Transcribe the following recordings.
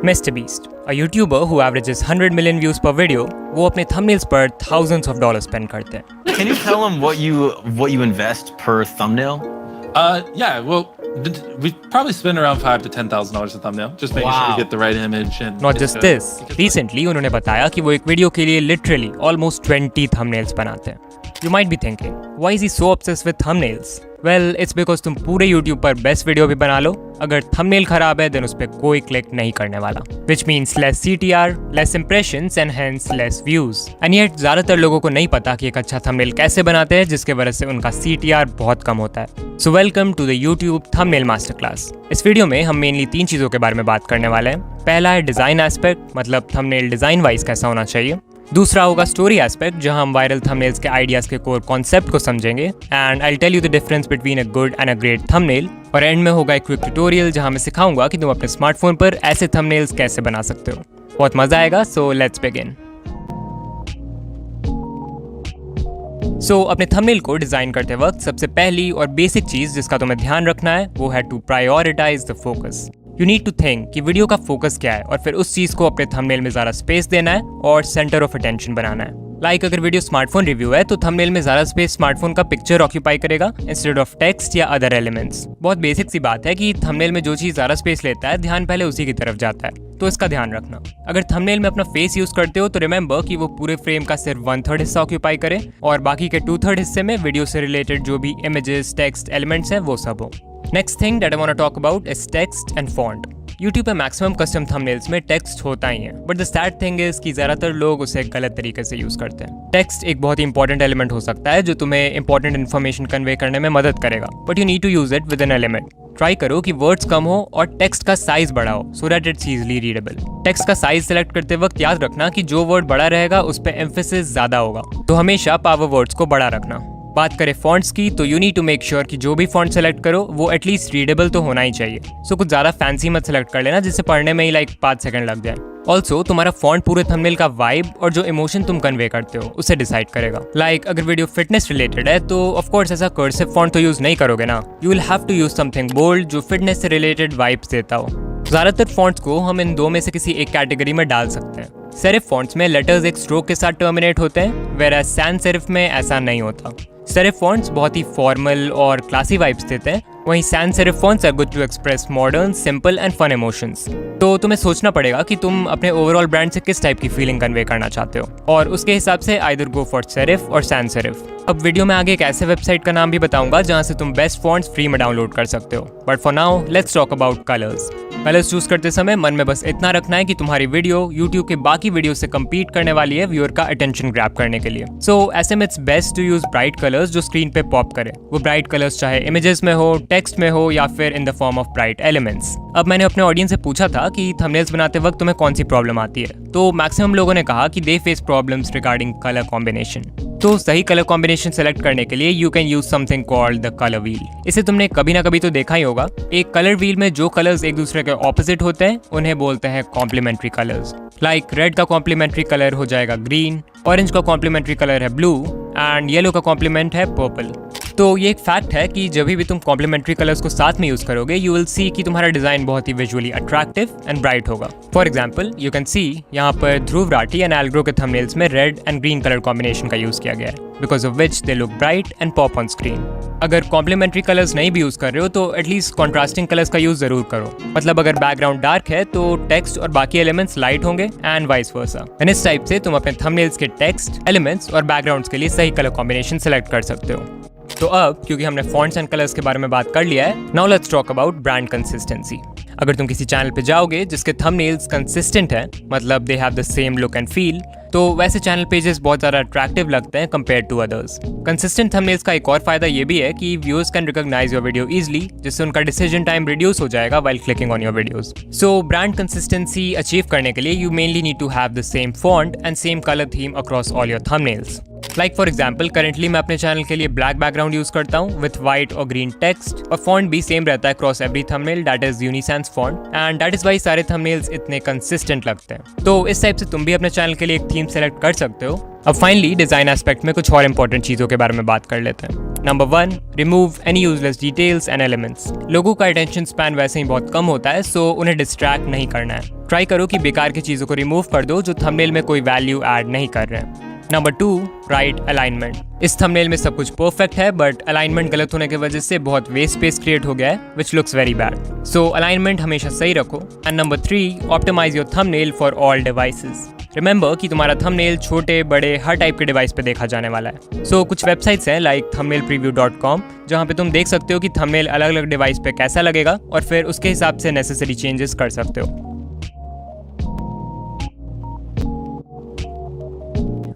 Mr. Beast, a YouTuber who averages 100 million views per video, वो अपने thumbnails पर thousands of dollars spend करते हैं. Can you tell them what you invest per thumbnail? Yeah, well, we probably spend around $5,000 to $10,000 a thumbnail, just making sure we get the right image and. Not just this. Recently, उन्होंने बताया कि वो एक video के लिए literally almost 20 thumbnails बनाते हैं. You might be thinking, why is he so obsessed with thumbnails? Well, it's because तुम पूरे YouTube पर बेस्ट वीडियो भी बना लो, अगर thumbnail खराब है, then उस पर कोई क्लिक नहीं करने वाला. Which means less CTR, less impressions and hence less views. And yet ज़्यादातर लोगों को नहीं पता कि एक अच्छा thumbnail कैसे बनाते हैं, जिसके वजह से उनका CTR बहुत कम होता है. So welcome to the YouTube Thumbnail Masterclass. इस वीडियो में हम मेनली 3 चीज़ों के बारे में बात करने वाले हैं. पहला है डिज़ाइन एस्पेक्ट, मतलब thumbnail डिज़ाइन वाइज कैसा होना चाहिए. दूसरा होगा स्टोरी एस्पेक्ट, जहां हम वायरल थंबनेल्स के आइडियाज के कोर कॉन्सेप्ट को समझेंगे and I tell you the difference between a good and a great thumbnail. और एंड में होगा एक क्विक ट्यूटोरियल जहां मैं सिखाऊंगा कि तुम अपने स्मार्टफोन पर ऐसे थंबनेल्स कैसे बना सकते हो. बहुत मजा आएगा, सो लेट्स बिगिन. सो अपने थंबनेल को डिजाइन करते वक्त सबसे पहली और बेसिक चीज जिसका तुम्हें ध्यान रखना है वो है to prioritise the focus. You need to think कि वीडियो का फोकस क्या है और फिर उस चीज को अपने थंबनेल में ज़्यादा स्पेस देना है और सेंटर ऑफ अटेंशन बनाना है. लाइक अगर वीडियो स्मार्टफोन रिव्यू है तो थंबनेल में ज़्यादा स्पेस स्मार्टफोन का पिक्चर ऑक्यूपाई करेगा इंस्टेड ऑफ टेक्स्ट या अदर एलिमेंट्स. बहुत बेसिक सी बात है कि थंबनेल में जो चीज़ ज़्यादा स्पेस लेता है ध्यान पहले उसी की तरफ जाता है, तो इसका ध्यान रखना. अगर थंबनेल में अपना फेस यूज करते हो तो रिमेंबर कि वो पूरे फ्रेम का सिर्फ 1/3 हिस्सा ऑक्यूपाई करे और बाकी के 2/3 हिस्से में वीडियो से रिलेटेड जो भी इमेजेस, टेक्स्ट, एलिमेंट्स हैं वो सब हो. Next thing that I want to talk about is text and font. YouTube पे मैक्सिमम कस्टम थंबनेल्स में टेक्स्ट होता ही है, but the sad thing is कि ज़्यादातर लोग उसे गलत तरीके से यूज़ करते हैं. टेक्स्ट एक बहुत ही इंपॉर्टेंट एलिमेंट हो सकता है जो तुम्हें इंपॉर्टेंट इन्फॉर्मेशन कन्वे करने में मदद करेगा, but you need to use it with an element. Try करो कि वर्ड्स कम हो और टेक्स्ट का साइज बड़ा हो so that it's easily readable. Text का साइज सेलेक्ट करते वक्त याद रखना कि जो वर्ड बड़ा रहेगा उस पर एम्फेसिस ज़्यादा होगा, तो हमेशा पावर वर्ड्स को बड़ा रखना. बात करें फॉन्ट्स की तो you need to make sure कि जो भी फॉन्ट सेलेक्ट करो वो एटलीस्ट रीडेबल तो होना ही चाहिए. सो कुछ ज़्यादा फैंसी मत सेलेक्ट कर लेना जिससे पढ़ने में ही 5 सेकंड लग जाए. ऑल्सो तुम्हारा फॉन्ट पूरे थंबनेल का वाइब और जो इमोशन तुम कन्वे करते हो उसे डिसाइड करेगा. अगर वीडियो फिटनेस रिलेटेड है तो ऑफ कोर्स ऐसा कर्सिव फॉन्ट तो यूज नहीं करोगे ना. You will have to use something bold जो फिटनेस से रिलेटेड वाइब्स देता हो. ज़्यादातर फॉन्ट्स को हम इन दो में से किसी एक कैटेगरी में डाल सकते हैं. सेरिफ फॉन्ट्स में लेटर्स एक स्ट्रोक के साथ टर्मिनेट होते हैं, वेयरएज सैंस सेरिफ में ऐसा नहीं होता. सेरिफ फॉन्ट्स बहुत ही फॉर्मल और क्लासी वाइब्स देते हैं, वहीं sans serif fonts are good to express modern, simple and fun emotions. तो तुम्हें सोचना पड़ेगा कि तुम अपने ओवरऑल ब्रांड से किस टाइप की फीलिंग कन्वे करना चाहते हो और उसके हिसाब से आइदर गो फॉर सेरिफ और सैंस सेरिफ. अब वीडियो में आगे एक ऐसे वेबसाइट का नाम भी बताऊंगा जहां से तुम बेस्ट फॉन्ट्स फ्री में डाउनलोड कर सकते हो. But for now let's talk about colours. Colours choose करते समय मन में बस इतना रखना है कि तुम्हारी वीडियो YouTube के बाकी वीडियो से compete करने वाली है व्यूअर का अटेंशन ग्रैब करने के लिए. सो ऐसे में it's best to use bright colours जो स्क्रीन पे पॉप करे. वो ब्राइट कलर्स चाहे इमेजेस में हो, टेक्स्ट में हो या फिर in the form of bright elements. अब मैंने अपने ऑडियंस से पूछा था कि थंबनेल्स बनाते वक्त तुम्हें कौन सी प्रॉब्लम आती है, तो मैक्सिमम लोगों ने कहा कि they face problems regarding colour combination. तो सही कलर कॉम्बिनेशन सेलेक्ट करने के लिए you can use something called the colour wheel. इसे तुमने कभी ना कभी तो देखा ही होगा. एक कलर व्हील में जो कलर्स एक दूसरे के ऑपोजिट होते हैं उन्हें बोलते हैं कॉम्प्लीमेंट्री कलर्स. लाइक रेड का कॉम्प्लीमेंट्री कलर हो जाएगा ग्रीन, ऑरेंज का कॉम्प्लीमेंट्री कलर है ब्लू एंड येलो का कॉम्प्लीमेंट है पर्पल. तो ये एक फैक्ट है कि जब भी तुम कॉम्प्लीमेंट्री कलर्स को साथ में यूज करोगे यू विल सी कि तुम्हारा डिजाइन बहुत ही विजुअली अट्रैक्टिव एंड ब्राइट होगा. For example you can see यहाँ पर ध्रुव राठी एंड एल्ग्रो के थंबनेल्स में red and green colour combination का यूज किया गया है because of which they look bright and pop on screen. अगर कॉम्प्लीमेंट्री कलर्स नहीं भी यूज कर रहे हो तो एटलीस्ट कॉन्ट्रास्टिंग कलर्स का यूज जरूर करो. मतलब अगर बैकग्राउंड डार्क है तो टेक्स्ट और बाकी एलिमेंट्स लाइट होंगे एंड वाइस वर्सा. एंड इस टाइप से तुम अपने थंबनेल्स के टेक्स्ट, एलिमेंट्स और बैकग्राउंड्स के लिए सही कलर कॉम्बिनेशन सेलेक्ट कर सकते हो. तो अब क्योंकि हमने फॉन्ट्स एंड कलर्स के बारे में बात कर लिया है, now let's talk about brand consistency. अगर तुम किसी चैनल पे जाओगे जिसके थंबनेल्स कंसिस्टेंट हैं, मतलब they have the same look and feel, तो वैसे चैनल पेजेस बहुत ज़्यादा अट्रैक्टिव लगते हैं compare to others. Consistent thumbnails का एक और फायदा ये भी है कि viewers can recognise your video easily, जिससे उनका डिसीजन टाइम रिड्यूस हो जाएगा while clicking on your videos. So brand consistency achieve करने के लिए you mainly need to have the same font and same colour theme across all your thumbnails. Like for example currently मैं अपने channel के लिए black background use करता हूँ with white और ग्रीन टेक्स्ट और फॉन्ट भी सेम रहता है cross every thumbnail, that is Uni Sans font and that is why सारे थंबनेल्स इतने कंसिस्टेंट लगते हैं. तो इस टाइप से तुम भी अपने चैनल के लिए एक थीम सेलेक्ट कर सकते हो. अब फाइनली डिजाइन एस्पेक्ट में कुछ और इंपॉर्टेंट चीजों के बारे में बात कर लेते हैं. Number 1, remove any useless details and elements. लोगों का अटेंशन स्पैन वैसे ही बहुत कम होता है, सो उन्हें डिस्ट्रैक्ट नहीं करना है. ट्राई करो कि बेकार की चीज़ों को रिमूव कर दो जो थंबनेल में कोई वैल्यू ऐड नहीं कर रहे हैं। Number 2, right alignment. इस थंबनेल में सब कुछ परफेक्ट है बट अलाइनमेंट गलत होने की वजह से बहुत वेस्ट स्पेस क्रिएट हो गया है which looks very bad. So alignment हमेशा सही रखो। And number 3, optimise your thumbnail for all devices. Remember कि तुम्हारा थंबनेल छोटे बड़े हर टाइप के डिवाइस पे देखा जाने वाला है। सो कुछ वेबसाइट्स हैं लाइक thumbnailpreview.com जहाँ पे तुम देख सकते हो कि थंबनेल अलग अलग डिवाइस पे कैसा लगेगा और फिर उसके हिसाब से नेसेसरी चेंजेस कर सकते हो।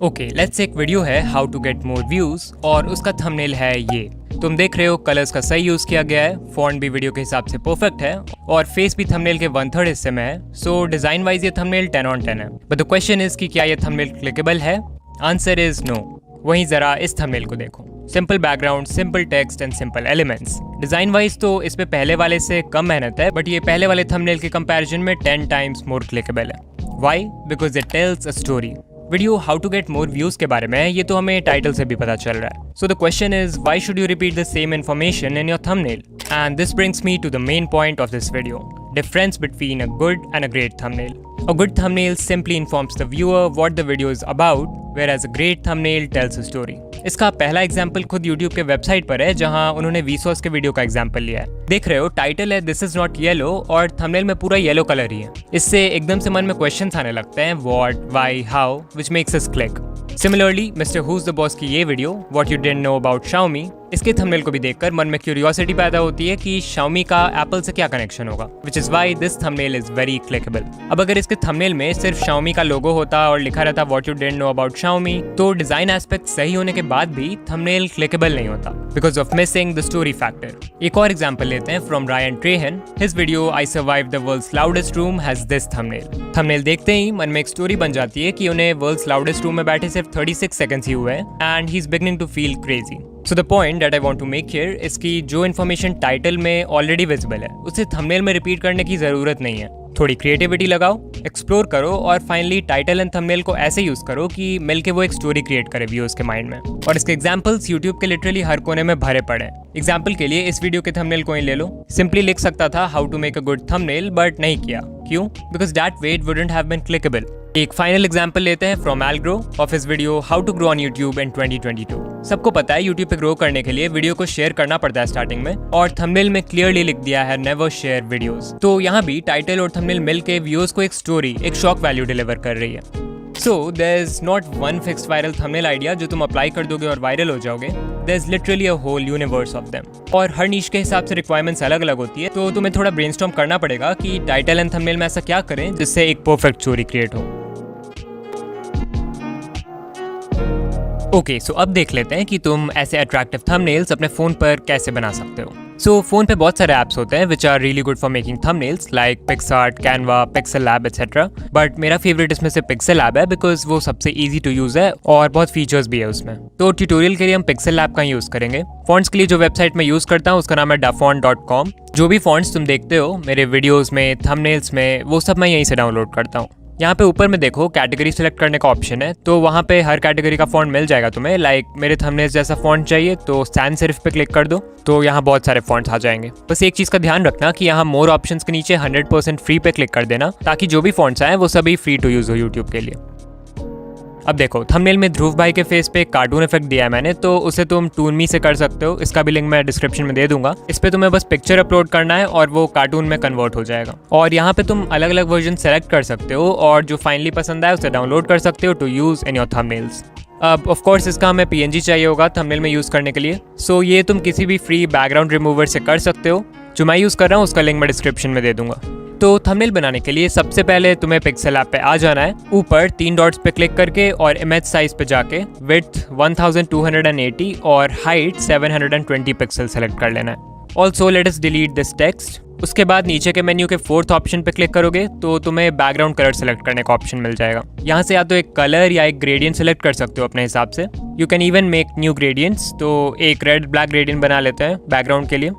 ओके, लेट्स एक वीडियो है how to get more views और उसका थंबनेल है ये। तुम देख रहे हो कलर्स का सही यूज किया गया है, फॉन्ट भी वीडियो के हिसाब से परफेक्ट है और फेस भी थंबनेल के 1/3 हिस्से में है। सो डिजाइन वाइज ये थंबनेल 10 on 10 है। बट द क्वेश्चन इज कि क्या ये थंबनेल क्लिकेबल है? Answer is no. वहीं जरा इस थंबनेल को देखो, simple background, simple text and simple elements. Design wise तो इस पे पहले वाले से कम मेहनत है बट ये पहले वाले थंबनेल के कंपैरिजन में 10 times मोर क्लिकेबल है। Why? Because it tells a story. Video how to get more views के बारे में है, ये तो हमें टाइटल से भी पता चल रहा है। So the question is why should you repeat the same information in your thumbnail? And this brings me to the main point of this video, difference between a good and a great thumbnail. A good thumbnail simply informs the viewer what the video is about, whereas a great thumbnail tells a story. इसका पहला example खुद YouTube के website पर है जहां उन्होंने Vsauce के video का एग्जाम्पल लिया है। देख रहे हो टाइटल है दिस इज नॉट येलो और थंबनेल में पूरा येलो कलर ही है। इससे एकदम से मन में क्वेश्चंस आने लगते हैं what, why, how, which makes us click. Similarly mister who's the boss की ये video what you didn't know about Xiaomi, इसके थंबनेल को भी देखकर मन में क्यूरियोसिटी पैदा होती है कि Xiaomi का एप्पल से क्या कनेक्शन होगा, which is why this thumbnail is very clickable। अब अगर इसके थंबनेल में सिर्फ Xiaomi का लोगो होता और लिखा रहता what you didn't know about Xiaomi, तो डिजाइन एस्पेक्ट सही होने के बाद भी थंबनेल क्लिकेबल नहीं होता because of missing the story factor। एक और एग्जांपल लेते हैं from Ryan Trahan। His video I survived the world's loudest room has this thumbnail। Thumbnail देखते ही मन में एक स्टोरी बन जाती है कि उन्हें वर्ल्ड्स लाउडेस्ट रूम में बैठे सिर्फ 36 सेकंड्स ही हुए हैं and he is beginning to feel crazy। So the point that I want to make here is कि जो इन्फॉर्मेशन टाइटल में ऑलरेडी विजिबल है उसे थंबनेल में रिपीट करने की जरूरत नहीं है। थोड़ी क्रिएटिविटी लगाओ, एक्सप्लोर करो और फाइनली टाइटल एंड थंबनेल को ऐसे यूज करो कि मिलके वो एक स्टोरी क्रिएट करे व्यूअर्स के माइंड में। और इसके एग्जांपल्स यूट्यूब के लिटरली हर कोने में भरे पड़े हैं। एग्जांपल के लिए इस वीडियो के थंबनेल को ही ले लो, सिंपली लिख सकता था how to make a good thumbnail but नहीं किया। क्यों? Because that way it wouldn't have been clickable. एक फाइनल एग्जांपल लेते हैं फ्रॉम एल्ग्रो of his video how to grow on YouTube in 2022। सबको पता है यूट्यूब पे ग्रो करने के लिए वीडियो को शेयर करना पड़ता है स्टार्टिंग में और थंबनेल में क्लियरली लिख दिया है नेवर शेयर वीडियोस। तो यहाँ भी टाइटल और थंबनेल मिलके व्यूअर्स को एक स्टोरी, एक शॉक वैल्यू डिलीवर कर रही है। So there's not one fixed viral thumbnail idea जो तुम अप्लाई कर दोगे और वायरल हो जाओगे। There's literally a whole universe of them। और हर नीश के हिसाब से रिक्वायरमेंट्स अलग अलग होती है, तो तुम्हें थोड़ा ब्रेनस्टॉर्म करना पड़ेगा कि टाइटल एंड थंबनेल में ऐसा क्या करें जिससे एक परफेक्ट स्टोरी क्रिएट हो। ओके, सो अब देख लेते हैं कि तुम ऐसे अट्रैक्टिव थंबनेल्स अपने फ़ोन पर कैसे बना सकते हो। सो फ़ोन पे बहुत सारे ऐप्स होते हैं which are really good for making thumbnails like PicsArt, Canva, PixelLab etcetera. But मेरा फेवरेट इसमें से पिक्सल लैब है बिकॉज वो सबसे ईजी टू यूज़ है और बहुत फीचर्स भी है उसमें। तो ट्यूटोरियल के लिए हम पिक्सल लैब का यूज़ करेंगे। फॉन्ट्स के लिए जो वेबसाइट मैं यूज़ करता हूँ उसका नाम है dafont.com। जो भी फॉन्ट्स तुम देखते हो मेरे वीडियोज़ में, थंबनेल्स में, वो सब मैं यहीं से डाउनलोड करता हूँ। यहाँ पे ऊपर में देखो कैटेगरी सेलेक्ट करने का ऑप्शन है, तो वहाँ पे हर कैटेगरी का फॉन्ट मिल जाएगा तुम्हें। लाइक मेरे थंबनेल्स जैसा फॉन्ट चाहिए तो सैंस सेरिफ पे क्लिक कर दो, तो यहाँ बहुत सारे फॉन्ट्स आ जाएंगे। बस एक चीज़ का ध्यान रखना कि यहाँ मोर ऑप्शंस के नीचे 100% फ्री पे क्लिक कर देना ताकि जो भी फॉन्ट्स आए वो सभी फ्री टू यूज़ हो यूट्यूब के लिए। अब देखो थंबनेल में ध्रुव भाई के फेस पे कार्टून इफेक्ट दिया है मैंने, तो उसे तुम टूनमी से कर सकते हो। इसका भी लिंक मैं डिस्क्रिप्शन में दे दूंगा। इस पे तुम्हें बस पिक्चर अपलोड करना है और वो कार्टून में कन्वर्ट हो जाएगा। और यहाँ पे तुम अलग अलग वर्जन सेलेक्ट कर सकते हो और जो फाइनली पसंद आए उसे डाउनलोड कर सकते हो to use in your thumbnails. अब ऑफ कोर्स इसका हमें PNG चाहिए होगा थंबनेल में यूज़ करने के लिए। सो ये तुम किसी भी फ्री बैकग्राउंड रिमूवर से कर सकते हो। जो मैं यूज़ कर रहा हूँ उसका लिंक मैं डिस्क्रिप्शन में दे दूंगा। तो थंबनेल बनाने के लिए सबसे पहले तुम्हें पिक्सल ऐप पे आ जाना है, ऊपर 3 डॉट्स पे क्लिक करके और इमेज साइज पे जाके विड्थ 1280 और हाइट 720 पिक्सल सेलेक्ट कर लेना है। Also let us delete this text. उसके बाद नीचे के मेन्यू के 4th ऑप्शन पे क्लिक करोगे तो तुम्हें बैकग्राउंड कलर सेलेक्ट करने का ऑप्शन मिल जाएगा। यहाँ से या तो एक कलर या एक ग्रेडियंट सेलेक्ट कर सकते हो अपने हिसाब से। You can even make new gradients, तो एक रेड ब्लैक ग्रेडियंट बना लेते हैं बैकग्राउंड के लिए।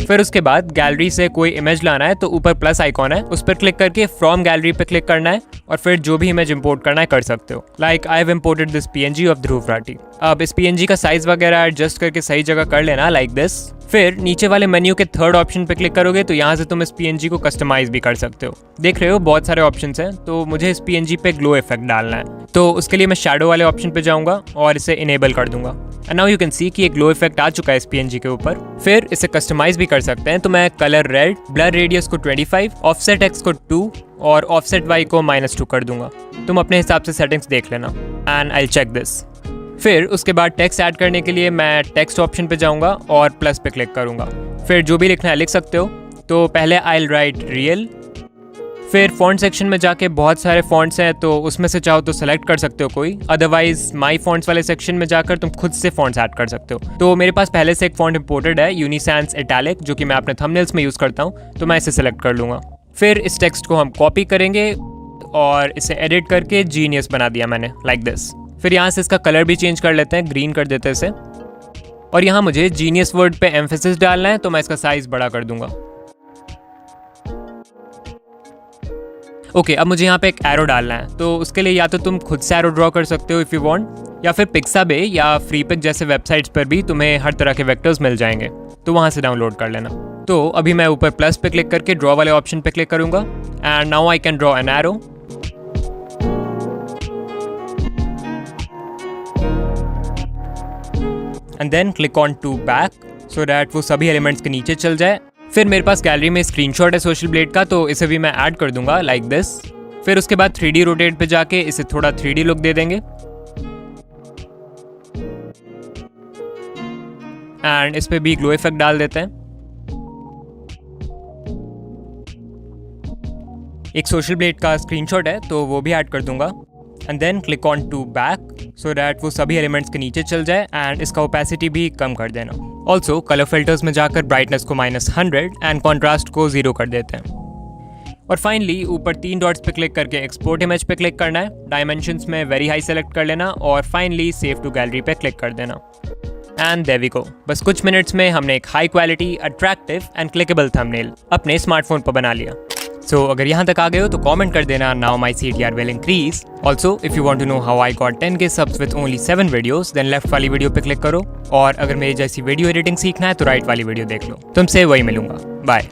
फिर उसके बाद गैलरी से कोई इमेज लाना है तो ऊपर प्लस आइकॉन है, उस पर क्लिक करके फ्रॉम गैलरी पे क्लिक करना है और फिर जो भी इमेज इंपोर्ट करना है कर सकते हो। Like I have imported this PNG of Dhruv Rathee. अब इस PNG का साइज वगैरह एडजस्ट करके सही जगह कर लेना लाइक दिस। फिर नीचे वाले मेन्यू के थर्ड ऑप्शन पे क्लिक करोगे तो यहाँ से तुम इस PNG को कस्टमाइज भी कर सकते हो। देख रहे हो बहुत सारे ऑप्शंस हैं, तो मुझे इस PNG पे ग्लो इफेक्ट डालना है, तो उसके लिए मैं शैडो वाले ऑप्शन पे जाऊंगा और इसे इनेबल कर दूंगा। And now you can see कि एक ग्लो इफेक्ट आ चुका है इस PNG के ऊपर। फिर इसे कस्टमाइज भी कर सकते हैं, तो मैं कलर रेड, ब्लर रेडियस को 25, ऑफसेट X को 2 और ऑफसेट Y को -2 कर दूंगा। तुम अपने हिसाब से सेटिंग्स देख लेना एंड आई चेक दिस। फिर उसके बाद टेक्स्ट ऐड करने के लिए मैं टेक्स्ट ऑप्शन पे जाऊंगा और प्लस पे क्लिक करूंगा। फिर जो भी लिखना है लिख सकते हो। तो पहले आई राइट रियल। फिर फॉन्ट सेक्शन में जाके बहुत सारे फॉन्ट्स हैं, तो उसमें से चाहो तो सेलेक्ट कर सकते हो कोई, अदरवाइज माई फॉन्ट्स वाले सेक्शन में जाकर तुम खुद से फॉन्ट्स ऐड कर सकते हो। तो मेरे पास पहले से एक फॉन्ट इंपोर्टेड है, यूनिसैंस इटैलिक, जो कि मैं अपने थंबनेल्स में यूज़ करता हूँ, तो मैं इसे सेलेक्ट कर लूँगा। फिर इस टेक्स्ट को हम कॉपी करेंगे और इसे एडिट करके जीनियस बना दिया मैंने लाइक दिस। फिर यहाँ से इसका कलर भी चेंज कर लेते हैं, ग्रीन कर देते हैं इसे। और यहाँ मुझे जीनियस वर्ड पे एम्फेसिस डालना है, तो मैं इसका साइज बड़ा कर दूंगा। ओके, अब मुझे यहाँ पे एक एरो डालना है, तो उसके लिए या तो तुम खुद से एरो ड्रॉ कर सकते हो इफ़ यू वांट, या फिर पिक्साबे या फ्रीपिक जैसे वेबसाइट्स पर भी तुम्हें हर तरह के वेक्टर्स मिल जाएंगे, तो वहाँ से डाउनलोड कर लेना। तो अभी मैं ऊपर प्लस पे क्लिक करके ड्रॉ वाले ऑप्शन पे क्लिक करूँगा and now I can draw an arrow. And then click on to back so that वो सभी एलिमेंट्स के नीचे चल जाए। फिर मेरे पास गैलरी में स्क्रीनशॉट है सोशल ब्लेड का, तो इसे भी मैं ऐड कर दूंगा लाइक दिस। फिर उसके बाद 3D रोटेट पे जाके इसे थोड़ा 3D लुक दे देंगे एंड इस पे भी ग्लो इफेक्ट डाल देते हैं। एक सोशल ब्लेड का स्क्रीनशॉट है, तो वो भी ऐड कर दूंगा and then click on to back so that वो सभी एलिमेंट्स के नीचे चल जाए एंड इसका ओपेसिटी भी कम कर देना। ऑल्सो कलर फिल्टर्स में जाकर ब्राइटनेस को -100 एंड कॉन्ट्रास्ट को 0 कर देते हैं। और फाइनली ऊपर 3 डॉट्स पे क्लिक करके एक्सपोर्ट इमेज पे क्लिक करना है, डायमेंशंस में वेरी हाई सेलेक्ट कर लेना और फाइनली सेव टू गैलरी पे क्लिक कर देना। And there we go. बस कुछ मिनट्स में हमने एक high quality, attractive and clickable thumbnail अपने स्मार्टफोन पर बना लिया। So, अगर यहाँ तक आ गए हो तो कमेंट कर देना, now my CTR will increase. Also, if you want to know how I got 10K subs with only 7 videos, then left वाली वीडियो पे क्लिक करो। और अगर मेरी जैसी वीडियो एडिटिंग सीखना है तो राइट वाली वीडियो देख लो। तुमसे वही मिलूंगा। बाय।